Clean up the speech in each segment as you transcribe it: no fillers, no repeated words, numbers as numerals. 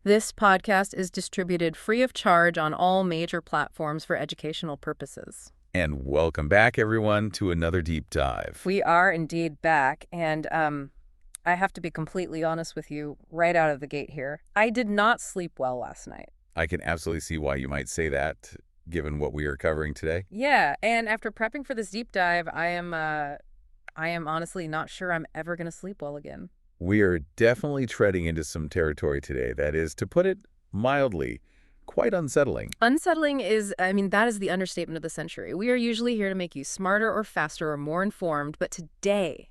This podcast is distributed free of charge on all major platforms for educational purposes. And welcome back, everyone, to another deep dive. We are indeed back, and I have to be completely honest with you right out of the gate here. I did not sleep well last night. I can absolutely see why you might say that, given what we are covering today. Yeah, and after prepping for this deep dive, I am honestly not sure I'm ever going to sleep well again. We are definitely treading into some territory today that is, to put it mildly, quite unsettling. Unsettling is, that is the understatement of the century. We are usually here to make you smarter or faster or more informed, but today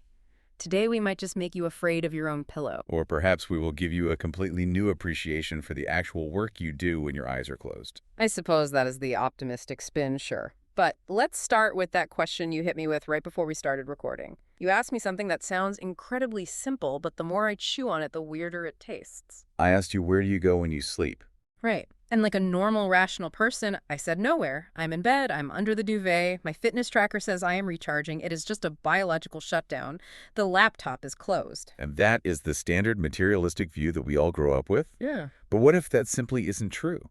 we might just make you afraid of your own pillow. Or perhaps we will give you a completely new appreciation for the actual work you do when your eyes are closed. I suppose that is the optimistic spin, sure. But let's start with that question you hit me with right before we started recording. You asked me something that sounds incredibly simple, but the more I chew on it, the weirder it tastes. I asked you, where do you go when you sleep? Right. And like a normal, rational person, I said nowhere. I'm in bed. I'm under the duvet. My fitness tracker says I am recharging. It is just a biological shutdown. The laptop is closed. And that is the standard materialistic view that we all grow up with? Yeah. But what if that simply isn't true?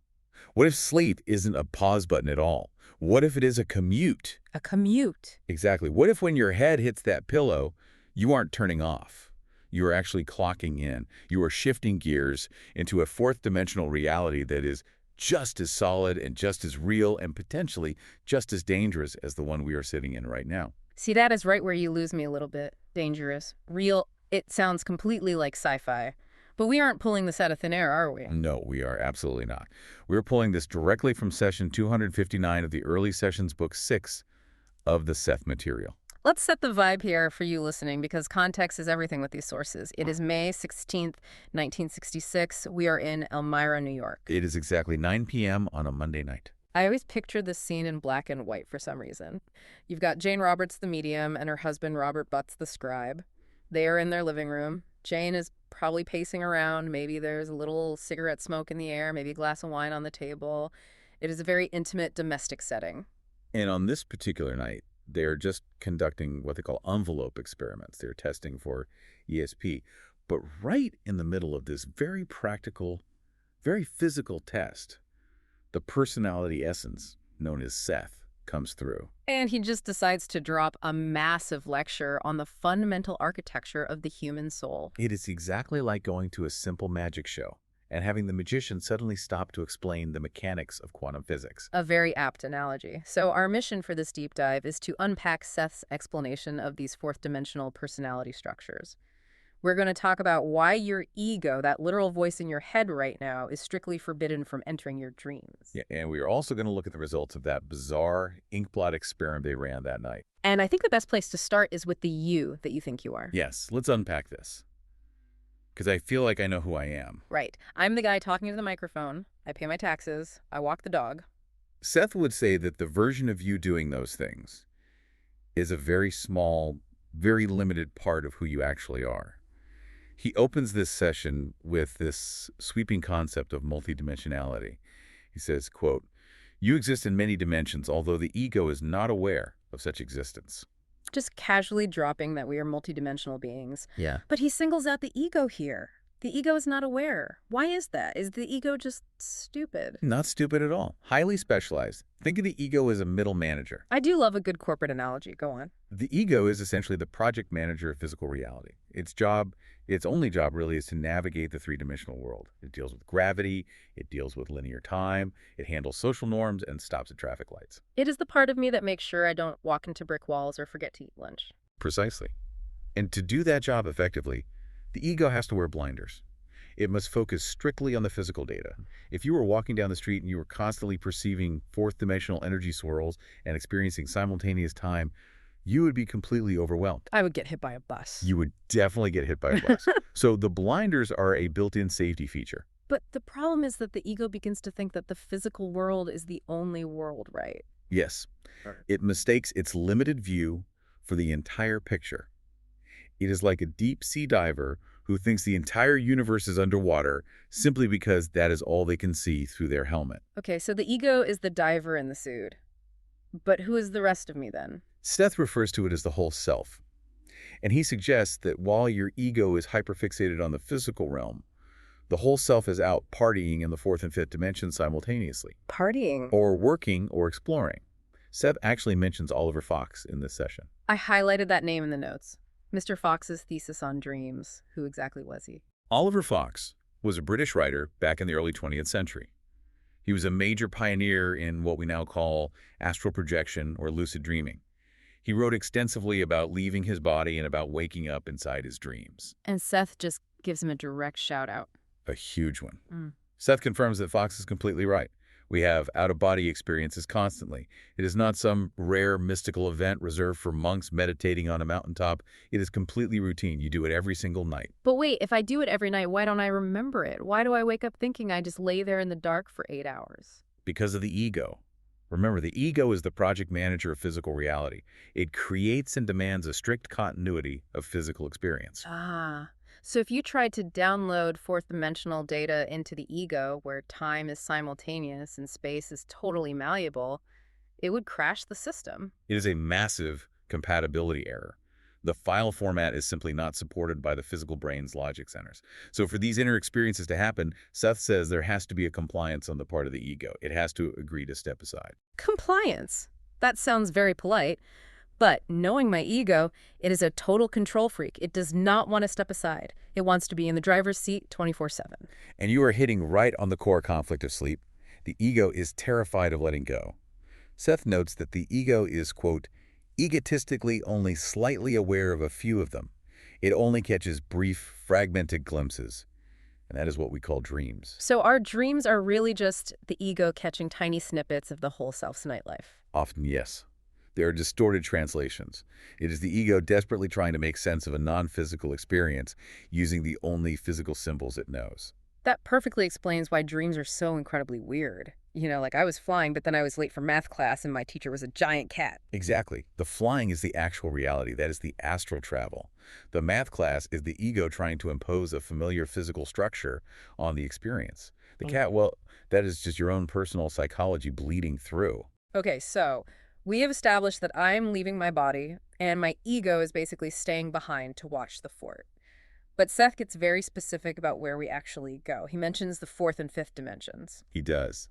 What if sleep isn't a pause button at all? What if it is a commute? A commute. Exactly. What if when your head hits that pillow, you aren't turning off? You are actually clocking in. You are shifting gears into a fourth-dimensional reality that is just as solid and just as real and potentially just as dangerous as the one we are sitting in right now. See, that is right where you lose me a little bit. Dangerous. Real. It sounds completely like sci-fi. But we aren't pulling this out of thin air, are we? No, we are absolutely not. We're pulling this directly from session 259 of the Early Sessions Book 6 of the Seth Material. Let's set the vibe here for you listening, because context is everything with these sources. It is May 16th, 1966. We are in Elmira, New York. It is exactly 9 p.m. on a Monday night. I always picture this scene in black and white for some reason. You've got Jane Roberts, the medium, and her husband, Robert Butts, the scribe. They are in their living room. Jane is probably pacing around. Maybe there's a little cigarette smoke in the air, maybe a glass of wine on the table. It is a very intimate domestic setting. And on this particular night, they're just conducting what they call envelope experiments. They're testing for ESP. But right in the middle of this very practical, very physical test, the personality essence, known as Seth, comes through. And he just decides to drop a massive lecture on the fundamental architecture of the human soul. It is exactly like going to a simple magic show and having the magician suddenly stop to explain the mechanics of quantum physics. A very apt analogy. So our mission for this deep dive is to unpack Seth's explanation of these fourth-dimensional personality structures. We're going to talk about why your ego, that literal voice in your head right now, is strictly forbidden from entering your dreams. Yeah, and we are also going to look at the results of that bizarre inkblot experiment they ran that night. And I think the best place to start is with the you that you think you are. Yes, let's unpack this. Because I feel like I know who I am. Right. I'm the guy talking to the microphone. I pay my taxes. I walk the dog. Seth would say that the version of you doing those things is a very small, very limited part of who you actually are. He opens this session with this sweeping concept of multidimensionality. He says, quote, "You exist in many dimensions, although the ego is not aware of such existence." Just casually dropping that we are multidimensional beings. Yeah. But he singles out the ego here. The ego is not aware. Why is that? Is the ego just stupid? Not stupid at all. Highly specialized. Think of the ego as a middle manager. I do love a good corporate analogy. Go on. The ego is essentially the project manager of physical reality. Its only job really is to navigate the three-dimensional world. It deals with gravity, it deals with linear time, it handles social norms, and stops at traffic lights. It is the part of me that makes sure I don't walk into brick walls or forget to eat lunch. Precisely. And to do that job effectively, the ego has to wear blinders. It must focus strictly on the physical data. If you were walking down the street and you were constantly perceiving fourth-dimensional energy swirls and experiencing simultaneous time, you would be completely overwhelmed. I would get hit by a bus. You would definitely get hit by a bus. So the blinders are a built-in safety feature. But the problem is that the ego begins to think that the physical world is the only world, right? Yes. It mistakes its limited view for the entire picture. It is like a deep-sea diver who thinks the entire universe is underwater simply because that is all they can see through their helmet. Okay, so the ego is the diver in the suit. But who is the rest of me then? Seth refers to it as the whole self. And he suggests that while your ego is hyperfixated on the physical realm, The whole self is out partying in the fourth and fifth dimensions simultaneously, Partying. or working or exploring. Seth actually mentions Oliver Fox in this session. I highlighted that name in the notes. Mr. Fox's thesis on dreams. Who exactly was he? Oliver Fox was a British writer back in the early 20th century. He was a major pioneer in what we now call astral projection or lucid dreaming. He wrote extensively about leaving his body and about waking up inside his dreams. And Seth just gives him a direct shout out. A huge one. Mm. Seth confirms that Fox is completely right. We have out-of-body experiences constantly. It is not some rare mystical event reserved for monks meditating on a mountaintop. It is completely routine. You do it every single night. But wait, if I do it every night, why don't I remember it? Why do I wake up thinking I just lay there in the dark for 8 hours? Because of the ego. Remember, the ego is the project manager of physical reality. It creates and demands a strict continuity of physical experience. Ah, so if you tried to download fourth-dimensional data into the ego, where time is simultaneous and space is totally malleable, it would crash the system. It is a massive compatibility error. The file format is simply not supported by the physical brain's logic centers. So for these inner experiences to happen, Seth says there has to be a compliance on the part of the ego. It has to agree to step aside. Compliance. That sounds very polite. But knowing my ego, it is a total control freak. It does not want to step aside. It wants to be in the driver's seat 24/7. And you are hitting right on the core conflict of sleep. The ego is terrified of letting go. Seth notes that the ego is, quote, egotistically only slightly aware of a few of them. It only catches brief, fragmented glimpses. And that is what we call dreams. So our dreams are really just the ego catching tiny snippets of the whole self's nightlife. Often, yes. They are distorted translations. It is the ego desperately trying to make sense of a non-physical experience using the only physical symbols it knows. That perfectly explains why dreams are so incredibly weird. You know, like I was flying, but then I was late for math class and my teacher was a giant cat. Exactly. The flying is the actual reality. That is the astral travel. The math class is the ego trying to impose a familiar physical structure on the experience. The cat, well, that is just your own personal psychology bleeding through. Okay, so we have established that I'm leaving my body and my ego is basically staying behind to watch the fort. But Seth gets very specific about where we actually go. He mentions the fourth and fifth dimensions. He does.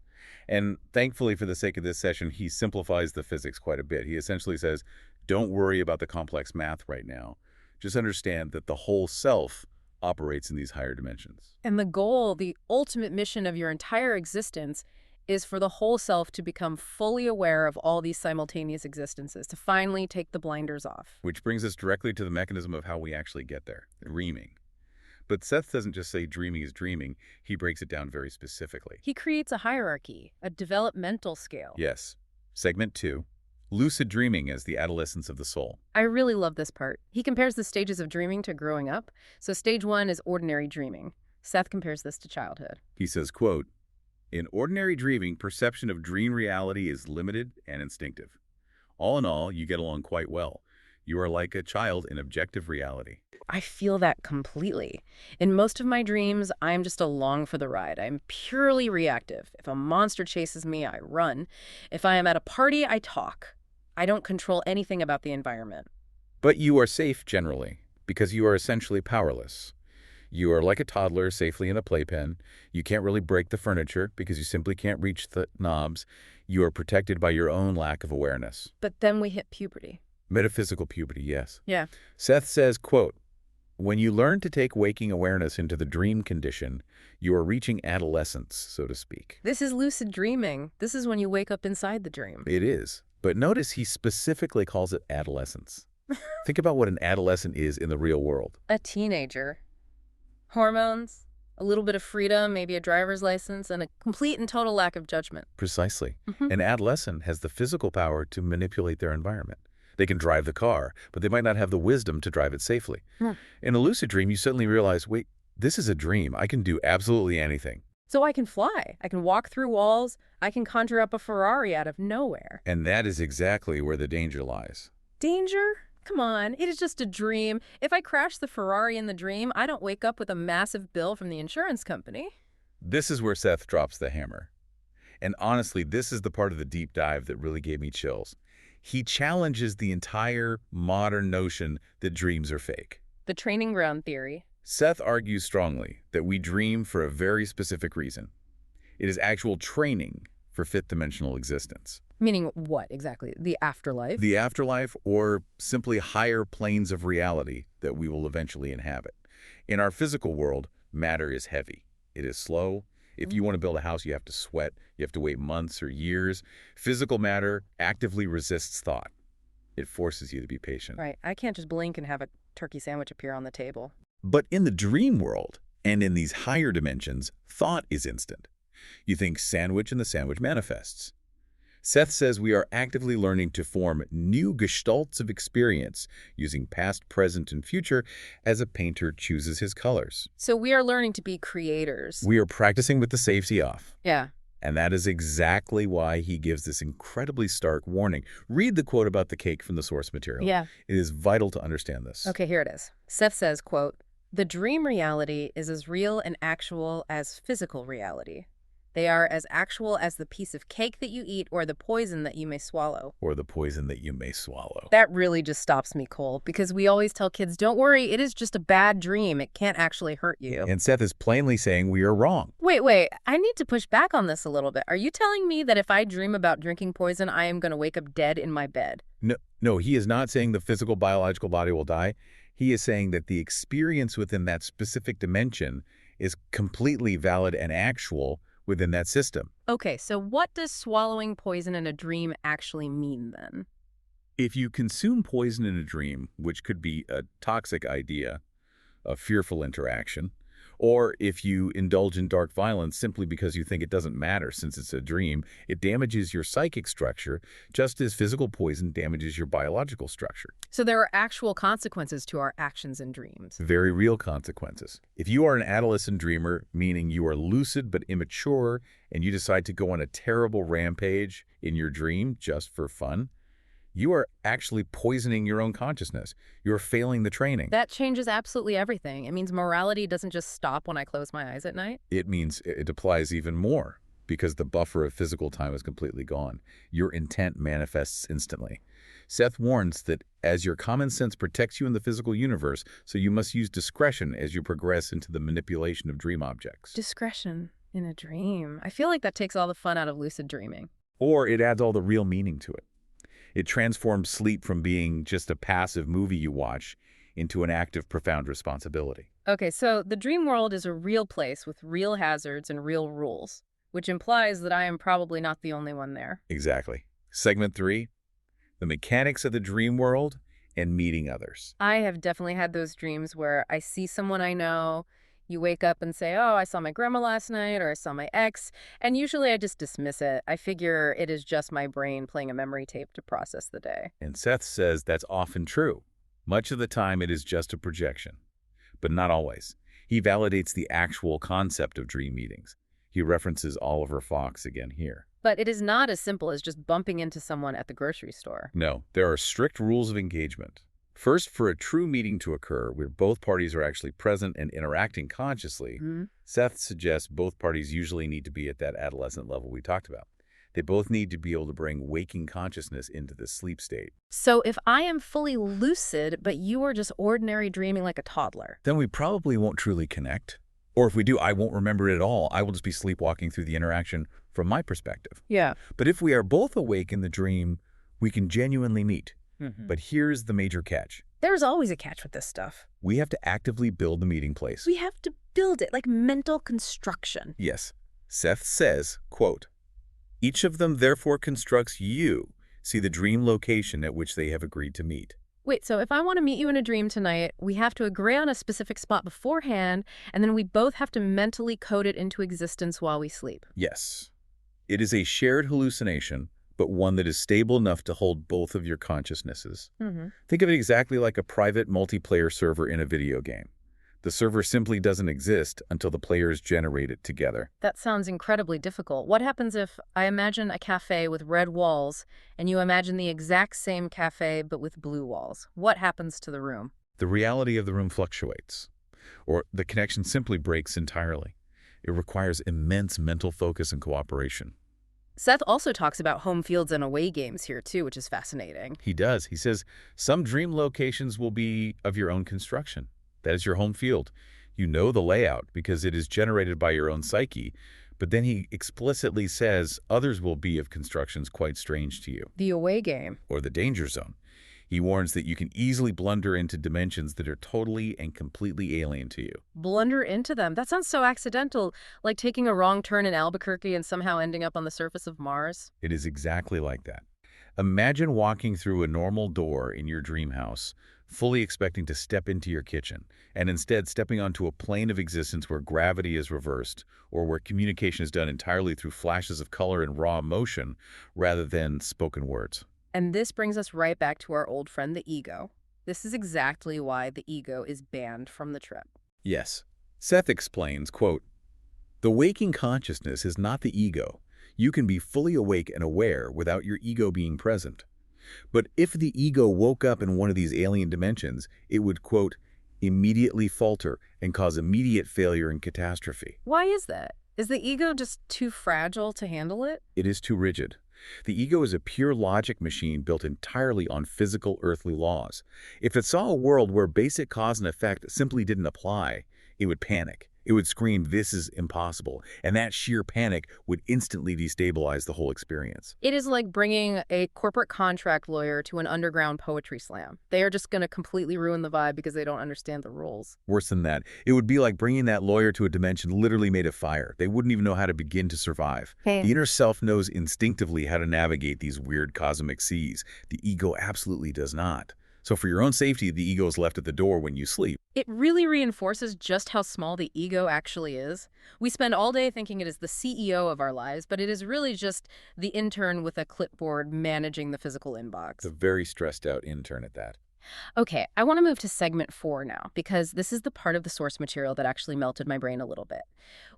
And thankfully, for the sake of this session, he simplifies the physics quite a bit. He essentially says, don't worry about the complex math right now. Just understand that the whole self operates in these higher dimensions. And the goal, the ultimate mission of your entire existence is for the whole self to become fully aware of all these simultaneous existences, to finally take the blinders off. Which brings us directly to the mechanism of how we actually get there, dreaming. But Seth doesn't just say dreaming is dreaming, he breaks it down very specifically. He creates a hierarchy, a developmental scale. Yes. Segment 2, lucid dreaming as the adolescence of the soul. I really love this part. He compares the stages of dreaming to growing up. So stage 1 is ordinary dreaming. Seth compares this to childhood. He says, quote, in ordinary dreaming, perception of dream reality is limited and instinctive. All in all, you get along quite well. You are like a child in objective reality. I feel that completely. In most of my dreams, I'm just along for the ride. I'm purely reactive. If a monster chases me, I run. If I am at a party, I talk. I don't control anything about the environment. But you are safe generally, because you are essentially powerless. You are like a toddler safely in a playpen. You can't really break the furniture because you simply can't reach the knobs. You are protected by your own lack of awareness. But then we hit puberty. Metaphysical puberty, yes. Yeah. Seth says, quote, when you learn to take waking awareness into the dream condition, you are reaching adolescence, so to speak. This is lucid dreaming. This is when you wake up inside the dream. It is. But notice he specifically calls it adolescence. Think about what an adolescent is in the real world. A teenager. Hormones, a little bit of freedom, maybe a driver's license, and a complete and total lack of judgment. Precisely. An adolescent has the physical power to manipulate their environment. They can drive the car, but they might not have the wisdom to drive it safely. In a lucid dream, you suddenly realize, wait, this is a dream. I can do absolutely anything. So I can fly. I can walk through walls. I can conjure up a Ferrari out of nowhere. And that is exactly where the danger lies. Danger? Come on, it is just a dream. If I crash the Ferrari in the dream, I don't wake up with a massive bill from the insurance company. This is where Seth drops the hammer. And honestly, this is the part of the deep dive that really gave me chills. He challenges the entire modern notion that dreams are fake. The training ground theory. Seth argues strongly that we dream for a very specific reason. It is actual training for fifth-dimensional existence. Meaning what exactly? The afterlife? The afterlife, or simply higher planes of reality that we will eventually inhabit. In our physical world, matter is heavy. It is slow. If you want to build a house, you have to sweat. You have to wait months or years. Physical matter actively resists thought. It forces you to be patient. Right. I can't just blink and have a turkey sandwich appear on the table. But in the dream world, and in these higher dimensions, thought is instant. You think sandwich and the sandwich manifests. Seth says we are actively learning to form new gestalts of experience using past, present, and future as a painter chooses his colors. So we are learning to be creators. We are practicing with the safety off. Yeah. And that is exactly why he gives this incredibly stark warning. Read the quote about the cake from the source material. Yeah. It is vital to understand this. Okay, here it is. Seth says, quote, "The dream reality is as real and actual as physical reality. They are as actual as the piece of cake that you eat or the poison that you may swallow." Or the poison that you may swallow. That really just stops me cold because we always tell kids, don't worry, it is just a bad dream. It can't actually hurt you. And Seth is plainly saying we are wrong. Wait, I need to push back on this a little bit. Are you telling me that if I dream about drinking poison, I am going to wake up dead in my bed? No, he is not saying the physical biological body will die. He is saying that the experience within that specific dimension is completely valid and actual within that system. Okay, so what does swallowing poison in a dream actually mean then? If you consume poison in a dream, which could be a toxic idea, a fearful interaction, or if you indulge in dark violence simply because you think it doesn't matter since it's a dream, it damages your psychic structure just as physical poison damages your biological structure. So there are actual consequences to our actions and dreams. Very real consequences. If you are an adolescent dreamer, meaning you are lucid but immature, and you decide to go on a terrible rampage in your dream just for fun, you are actually poisoning your own consciousness. You're failing the training. That changes absolutely everything. It means morality doesn't just stop when I close my eyes at night. It means it applies even more because the buffer of physical time is completely gone. Your intent manifests instantly. Seth warns that as your common sense protects you in the physical universe, so you must use discretion as you progress into the manipulation of dream objects. Discretion in a dream. I feel like that takes all the fun out of lucid dreaming. Or it adds all the real meaning to it. It transforms sleep from being just a passive movie you watch into an act of profound responsibility. Okay, so the dream world is a real place with real hazards and real rules, which implies that I am probably not the only one there. Exactly. Segment 3, the mechanics of the dream world and meeting others. I have definitely had those dreams where I see someone I know. You wake up and say, oh, I saw my grandma last night, or I saw my ex, and usually I just dismiss it. I figure it is just my brain playing a memory tape to process the day. And Seth says that's often true. Much of the time it is just a projection, but not always. He validates the actual concept of dream meetings. He references Oliver Fox again here. But it is not as simple as just bumping into someone at the grocery store. No, there are strict rules of engagement. First, for a true meeting to occur where both parties are actually present and interacting consciously, Seth suggests both parties usually need to be at that adolescent level we talked about. They both need to be able to bring waking consciousness into the sleep state. So if I am fully lucid, but you are just ordinary dreaming like a toddler, then we probably won't truly connect. Or if we do, I won't remember it at all. I will just be sleepwalking through the interaction from my perspective. Yeah. But if we are both awake in the dream, we can genuinely meet. But here's the major catch. There's always a catch with this stuff. We have to actively build the meeting place. We have to build it, like mental construction. Yes. Seth says, quote, "Each of them therefore constructs you, see the dream location at which they have agreed to meet." Wait, so if I want to meet you in a dream tonight, we have to agree on a specific spot beforehand, and then we both have to mentally code it into existence while we sleep. Yes. It is a shared hallucination, but one that is stable enough to hold both of your consciousnesses. Think of it exactly like a private multiplayer server in a video game. The server simply doesn't exist until the players generate it together. That sounds incredibly difficult. What happens if I imagine a cafe with red walls and you imagine the exact same cafe but with blue walls? What happens to the room? The reality of the room fluctuates, or the connection simply breaks entirely. It requires immense mental focus and cooperation. Seth also talks about home fields and away games here too, which is fascinating. He does. He says some dream locations will be of your own construction. That is your home field. You know the layout because it is generated by your own psyche, but then he explicitly says others will be of constructions quite strange to you, The away game. or the danger zone. He warns that you can easily blunder into dimensions that are totally and completely alien to you. Blunder into them. That sounds so accidental, like taking a wrong turn in Albuquerque and somehow ending up on the surface of Mars. It is exactly like that. Imagine walking through a normal door in your dream house, fully expecting to step into your kitchen, and instead stepping onto a plane of existence where gravity is reversed, or where communication is done entirely through flashes of color and raw emotion rather than spoken words. And this brings us right back to our old friend, the ego. This is exactly why the ego is banned from the trip. Yes. Seth explains, quote, "The waking consciousness is not the ego. You can be fully awake and aware without your ego being present. But if the ego woke up in one of these alien dimensions, it would, quote, immediately falter and cause immediate failure and catastrophe. Why is that? Is the ego just too fragile to handle it? It is too rigid. The ego is a pure logic machine built entirely on physical earthly laws. If it saw a world where basic cause and effect simply didn't apply, it would panic. It would scream, "This is impossible," and that sheer panic would instantly destabilize the whole experience. It is like bringing a corporate contract lawyer to an underground poetry slam. They are just going to completely ruin the vibe because they don't understand the rules. Worse than that, it would be like bringing that lawyer to a dimension literally made of fire. They wouldn't even know how to begin to survive. Hey. The inner self knows instinctively how to navigate these weird cosmic seas. The ego absolutely does not. So for your own safety, the ego is left at the door when you sleep. It really reinforces just how small the ego actually is. We spend all day thinking it is the CEO of our lives, but it is really just the intern with a clipboard managing the physical inbox. The very stressed out intern at that. Okay, I want to move to segment 4 now, because this is the part of the source material that actually melted my brain a little bit.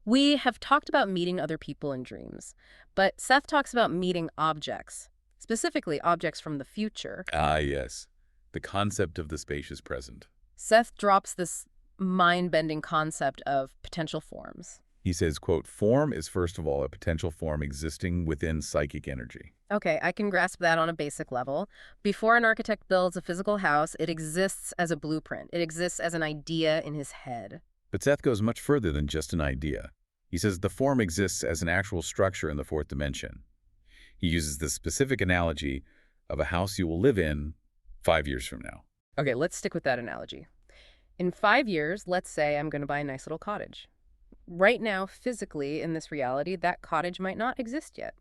We have talked about meeting other people in dreams, but Seth talks about meeting objects, specifically objects from the future. Ah, yes. The concept of the spacious present. Seth drops this mind-bending concept of potential forms. He says, quote, "Form is first of all a potential form existing within psychic energy." Okay, I can grasp that on a basic level. Before an architect builds a physical house, it exists as a blueprint. It exists as an idea in his head. But Seth goes much further than just an idea. He says the form exists as an actual structure in the fourth dimension. He uses the specific analogy of a house you will live in 5 years from now. Okay, let's stick with that analogy. In 5 years, let's say I'm going to buy a nice little cottage. Right now, physically, in this reality, that cottage might not exist yet.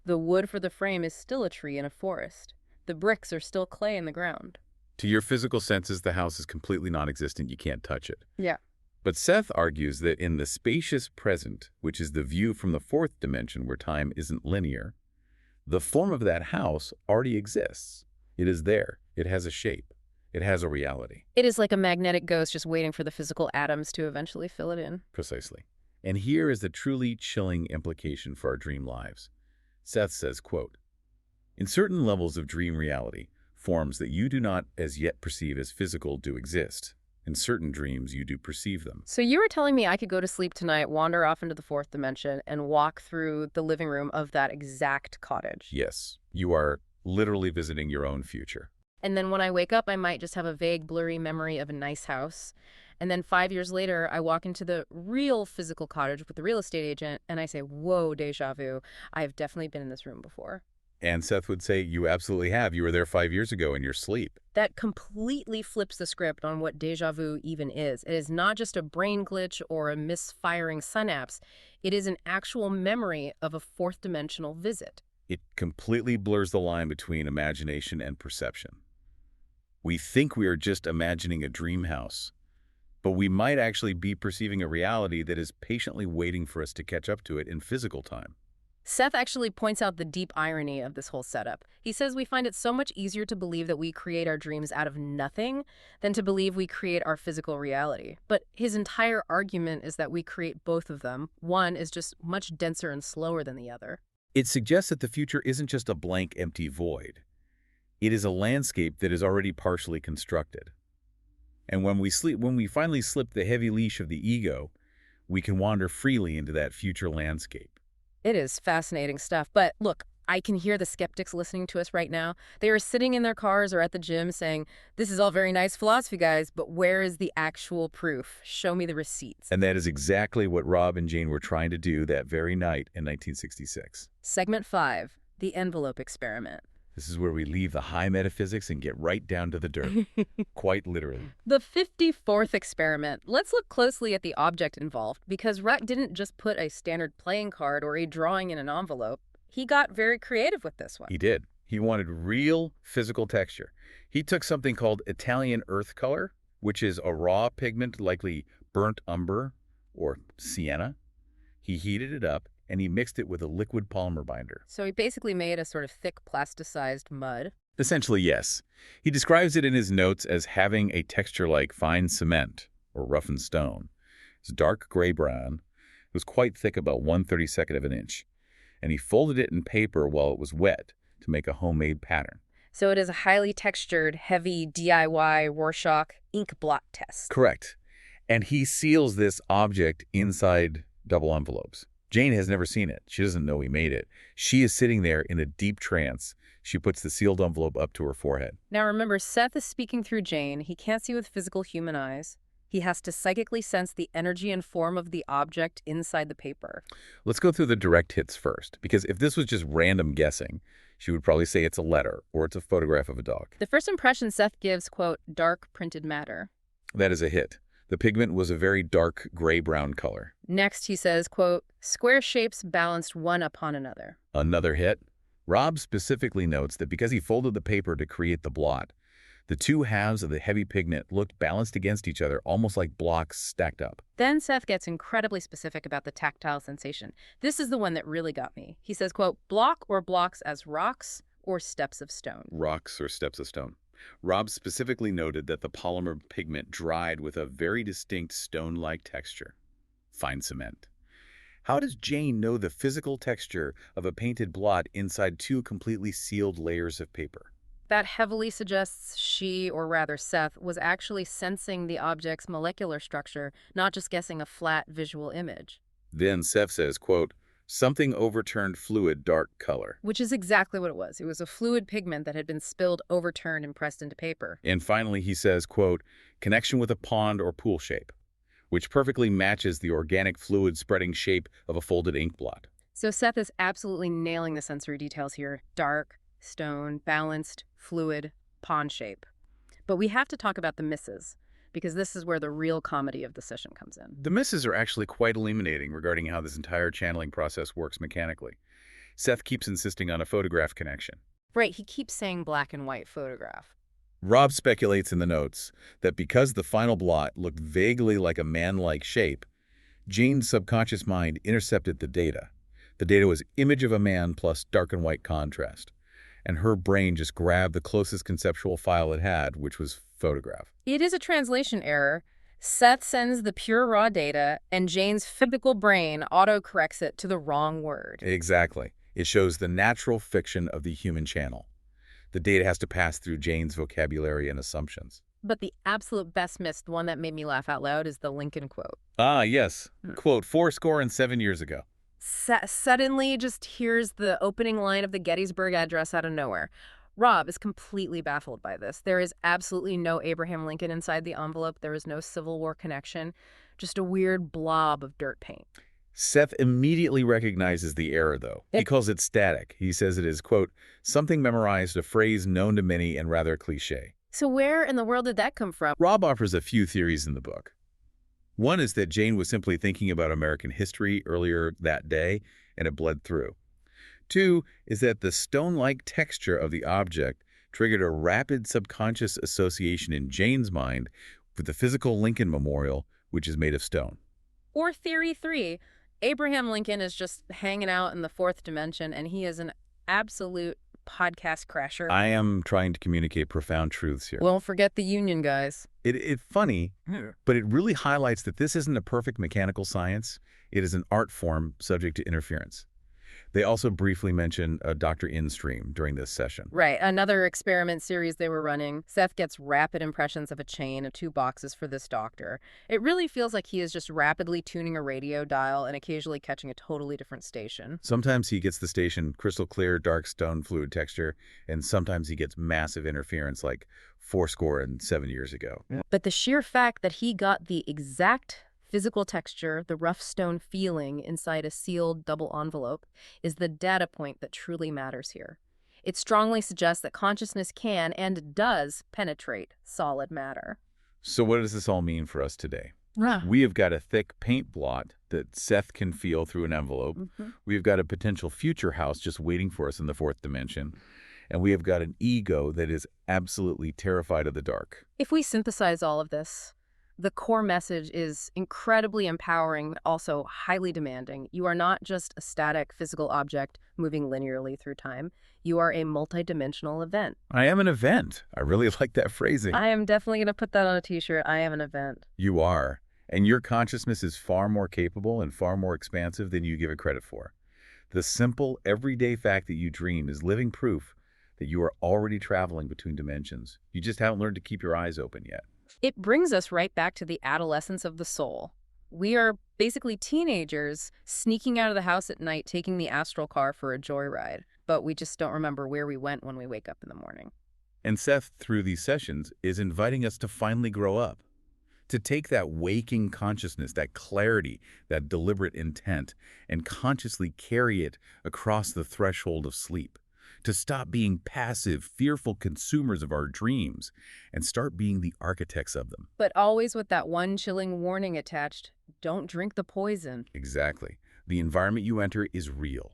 The wood for the frame is still a tree in a forest. The bricks are still clay in the ground. To your physical senses, the house is completely non-existent. You can't touch it. Yeah. But Seth argues that in the spacious present, which is the view from the fourth dimension where time isn't linear, the form of that house already exists. It is there. It has a shape. It has a reality. It is like a magnetic ghost just waiting for the physical atoms to eventually fill it in. Precisely. And here is the truly chilling implication for our dream lives. Seth says, quote, "In certain levels of dream reality, forms that you do not as yet perceive as physical do exist. In certain dreams, you do perceive them." So you were telling me I could go to sleep tonight, wander off into the fourth dimension, and walk through the living room of that exact cottage. Yes, you are literally visiting your own future. And then when I wake up, I might just have a vague, blurry memory of a nice house. And then 5 years later, I walk into the real physical cottage with the real estate agent, and I say, whoa, deja vu. I've definitely been in this room before. And Seth would say, you absolutely have. You were there 5 years ago in your sleep. That completely flips the script on what deja vu even is. It is not just a brain glitch or a misfiring synapse. It is an actual memory of a fourth dimensional visit. It completely blurs the line between imagination and perception. We think we are just imagining a dream house, but we might actually be perceiving a reality that is patiently waiting for us to catch up to it in physical time. Seth actually points out the deep irony of this whole setup. He says we find it so much easier to believe that we create our dreams out of nothing than to believe we create our physical reality. But his entire argument is that we create both of them. One is just much denser and slower than the other. It suggests that the future isn't just a blank, empty void. It is a landscape that is already partially constructed. And when we finally slip the heavy leash of the ego, we can wander freely into that future landscape. It is fascinating stuff. But look, I can hear the skeptics listening to us right now. They are sitting in their cars or at the gym saying, this is all very nice philosophy, guys, but where is the actual proof? Show me the receipts. And that is exactly what Rob and Jane were trying to do that very night in 1966. Segment 5, the envelope experiment. This is where we leave the high metaphysics and get right down to the dirt, quite literally. The 54th experiment. Let's look closely at the object involved, because Rhett didn't just put a standard playing card or a drawing in an envelope. He got very creative with this one. He did. He wanted real physical texture. He took something called Italian earth color, which is a raw pigment, likely burnt umber or sienna. He heated it up, and he mixed it with a liquid polymer binder. So he basically made a sort of thick plasticized mud. Essentially, yes. He describes it in his notes as having a texture like fine cement or roughened stone. It's dark gray-brown. It was quite thick, about 1/32 of an inch. And he folded it in paper while it was wet to make a homemade pattern. So it is a highly textured, heavy DIY Rorschach ink blot test. Correct. And he seals this object inside double envelopes. Jane has never seen it. She doesn't know he made it. She is sitting there in a deep trance. She puts the sealed envelope up to her forehead. Now remember, Seth is speaking through Jane. He can't see with physical human eyes. He has to psychically sense the energy and form of the object inside the paper. Let's go through the direct hits first, because if this was just random guessing, she would probably say it's a letter or it's a photograph of a dog. The first impression Seth gives, quote, dark printed matter. That is a hit. The pigment was a very dark gray-brown color. Next, he says, quote, square shapes balanced one upon another. Another hit. Rob specifically notes that because he folded the paper to create the blot, the two halves of the heavy pigment looked balanced against each other, almost like blocks stacked up. Then Seth gets incredibly specific about the tactile sensation. This is the one that really got me. He says, quote, block or blocks as rocks or steps of stone. Rocks or steps of stone. Rob specifically noted that the polymer pigment dried with a very distinct stone-like texture. Fine cement. How does Jane know the physical texture of a painted blot inside two completely sealed layers of paper? That heavily suggests she, or rather Seth, was actually sensing the object's molecular structure, not just guessing a flat visual image. Then Seth says, quote, something overturned fluid dark color. Which is exactly what it was. It was a fluid pigment that had been spilled, overturned, and pressed into paper. And finally he says, quote, connection with a pond or pool shape, which perfectly matches the organic fluid spreading shape of a folded ink blot. So Seth is absolutely nailing the sensory details here. Dark, stone, balanced, fluid, pond shape. But we have to talk about the misses, because this is where the real comedy of the session comes in. The misses are actually quite illuminating regarding how this entire channeling process works mechanically. Seth keeps insisting on a photograph connection. Right, he keeps saying black and white photograph. Rob speculates in the notes that because the final blot looked vaguely like a man-like shape, Jane's subconscious mind intercepted the data. The data was image of a man plus dark and white contrast. And her brain just grabbed the closest conceptual file it had, which was photograph. It is a translation error. Seth sends the pure raw data, and Jane's physical brain auto-corrects it to the wrong word. Exactly. It shows the natural fiction of the human channel. The data has to pass through Jane's vocabulary and assumptions. But the absolute best miss, the one that made me laugh out loud, is the Lincoln quote. Ah, yes. Quote, 7 years ago. Suddenly just hears the opening line of the Gettysburg Address out of nowhere. Rob is completely baffled by this. There is absolutely no Abraham Lincoln inside the envelope. There is no Civil War connection. Just a weird blob of dirt paint. Seth immediately recognizes the error, though. He calls it static. He says it is, quote, something memorized, a phrase known to many and rather cliche. So where in the world did that come from? Rob offers a few theories in the book. One is that Jane was simply thinking about American history earlier that day, and it bled through. Two is that the stone-like texture of the object triggered a rapid subconscious association in Jane's mind with the physical Lincoln Memorial, which is made of stone. Or theory 3, Abraham Lincoln is just hanging out in the fourth dimension, and he is an absolute podcast crasher. I am trying to communicate profound truths here. Won't forget the Union, guys. It's funny, but it really highlights that this isn't a perfect mechanical science. It is an art form subject to interference. They also briefly mention a Dr. InStream during this session. Right, another experiment series they were running. Seth gets rapid impressions of a chain of 2 boxes for this doctor. It really feels like he is just rapidly tuning a radio dial and occasionally catching a totally different station. Sometimes he gets the station crystal clear, dark stone fluid texture, and sometimes he gets massive interference like 7 years ago. But the sheer fact that he got the exact physical texture, the rough stone feeling inside a sealed double envelope, is the data point that truly matters here. It strongly suggests that consciousness can and does penetrate solid matter. So what does this all mean for us today? Yeah. We have got a thick paint blot that Seth can feel through an envelope. We've got a potential future house just waiting for us in the fourth dimension. And we have got an ego that is absolutely terrified of the dark. If we synthesize all of this, the core message is incredibly empowering, also highly demanding. You are not just a static physical object moving linearly through time. You are a multidimensional event. I am an event. I really like that phrasing. I am definitely going to put that on a t-shirt. I am an event. You are. And your consciousness is far more capable and far more expansive than you give it credit for. The simple, everyday fact that you dream is living proof that you are already traveling between dimensions. You just haven't learned to keep your eyes open yet. It brings us right back to the adolescence of the soul. We are basically teenagers sneaking out of the house at night, taking the astral car for a joyride, but we just don't remember where we went when we wake up in the morning. And Seth, through these sessions, is inviting us to finally grow up, to take that waking consciousness, that clarity, that deliberate intent, and consciously carry it across the threshold of sleep. To stop being passive, fearful consumers of our dreams and start being the architects of them. But always with that one chilling warning attached: don't drink the poison. Exactly. The environment you enter is real.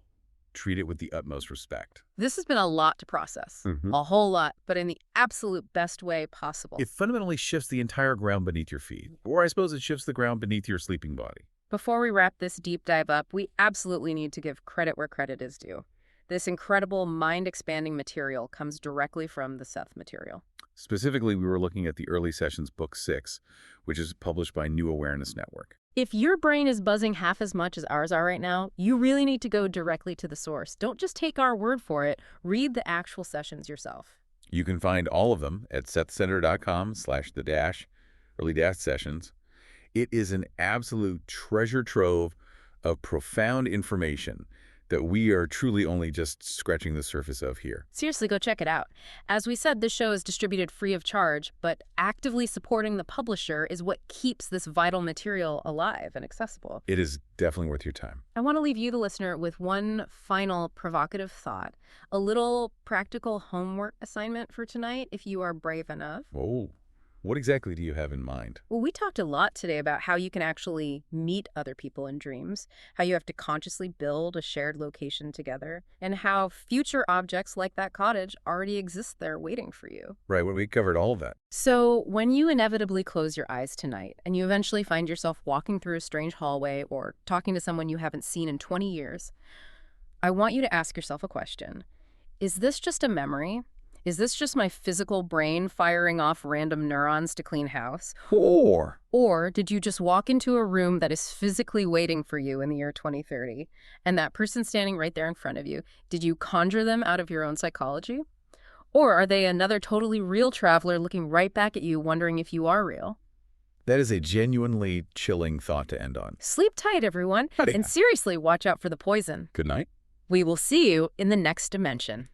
Treat it with the utmost respect. This has been a lot to process. A whole lot, but in the absolute best way possible. It fundamentally shifts the entire ground beneath your feet. Or I suppose it shifts the ground beneath your sleeping body. Before we wrap this deep dive up, we absolutely need to give credit where credit is due. This incredible mind-expanding material comes directly from the Seth Material. Specifically, we were looking at the early sessions book 6, which is published by New Awareness Network. If your brain is buzzing half as much as ours are right now, you really need to go directly to the source. Don't just take our word for it. Read the actual sessions yourself. You can find all of them at sethcenter.com/early-sessions. It is an absolute treasure trove of profound information that we are truly only just scratching the surface of here. Seriously, go check it out. As we said, this show is distributed free of charge, but actively supporting the publisher is what keeps this vital material alive and accessible. It is definitely worth your time. I want to leave you, the listener, with one final provocative thought. A little practical homework assignment for tonight, if you are brave enough. Oh, what exactly do you have in mind? Well, we talked a lot today about how you can actually meet other people in dreams, how you have to consciously build a shared location together, and how future objects like that cottage already exist there waiting for you. Right, well, we covered all of that. So when you inevitably close your eyes tonight and you eventually find yourself walking through a strange hallway or talking to someone you haven't seen in 20 years, I want you to ask yourself a question. Is this just a memory? Is this just my physical brain firing off random neurons to clean house? Or did you just walk into a room that is physically waiting for you in the year 2030, and that person standing right there in front of you, did you conjure them out of your own psychology? Or are they another totally real traveler looking right back at you, wondering if you are real? That is a genuinely chilling thought to end on. Sleep tight, everyone, and seriously, watch out for the poison. Good night. We will see you in the next dimension.